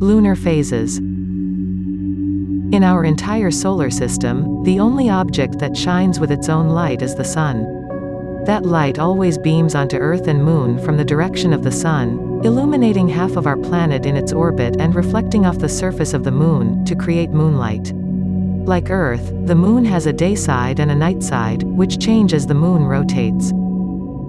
Lunar phases. In our entire solar system, the only object that shines with its own light is the Sun. That light always beams onto Earth and Moon from the direction of the Sun, illuminating half of our planet in its orbit and reflecting off the surface of the Moon, to create moonlight. Like Earth, the Moon has a day side and a night side, which change as the Moon rotates.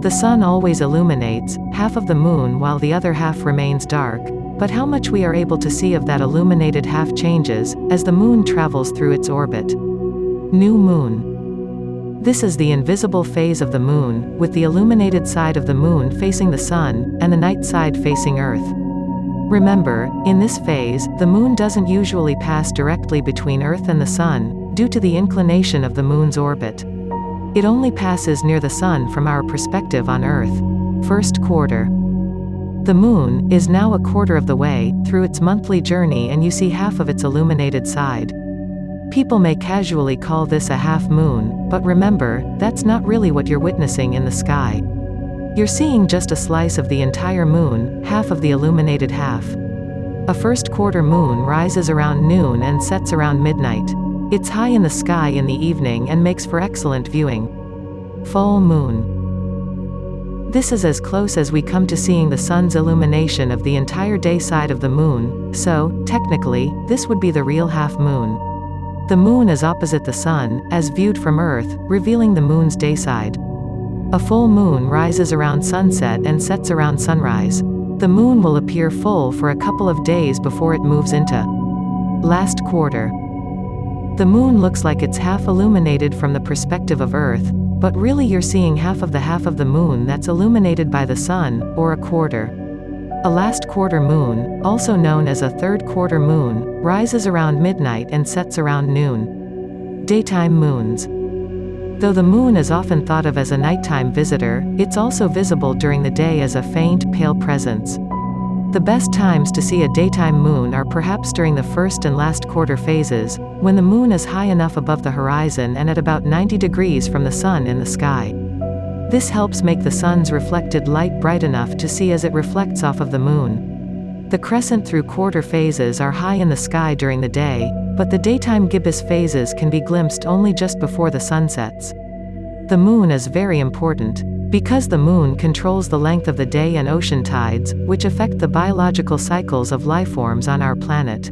The Sun always illuminates half of the Moon while the other half remains dark, but how much we are able to see of that illuminated half changes as the Moon travels through its orbit. New Moon. This is the invisible phase of the Moon, with the illuminated side of the Moon facing the Sun, and the night side facing Earth. Remember, in this phase, the Moon doesn't usually pass directly between Earth and the Sun, due to the inclination of the Moon's orbit. It only passes near the Sun from our perspective on Earth. First quarter. The Moon is now a quarter of the way through its monthly journey, and you see half of its illuminated side. People may casually call this a half moon, but remember, that's not really what you're witnessing in the sky. You're seeing just a slice of the entire Moon, half of the illuminated half. A first quarter moon rises around noon and sets around midnight. It's high in the sky in the evening and makes for excellent viewing. Full moon. This is as close as we come to seeing the Sun's illumination of the entire day side of the Moon, so, technically, this would be the real half moon. The Moon is opposite the Sun, as viewed from Earth, revealing the Moon's day side. A full moon rises around sunset and sets around sunrise. The Moon will appear full for a couple of days before it moves into last quarter. The Moon looks like it's half illuminated from the perspective of Earth, but really you're seeing half of the Moon that's illuminated by the Sun, or a quarter. A last quarter moon, also known as a third quarter moon, rises around midnight and sets around noon. Daytime moons. Though the Moon is often thought of as a nighttime visitor, it's also visible during the day as a faint, pale presence. The best times to see a daytime moon are perhaps during the first and last quarter phases, when the Moon is high enough above the horizon and at about 90 degrees from the Sun in the sky. This helps make the Sun's reflected light bright enough to see as it reflects off of the Moon. The crescent through quarter phases are high in the sky during the day, but the daytime gibbous phases can be glimpsed only just before the sun sets. The Moon is very important, because the Moon controls the length of the day and ocean tides, which affect the biological cycles of lifeforms on our planet.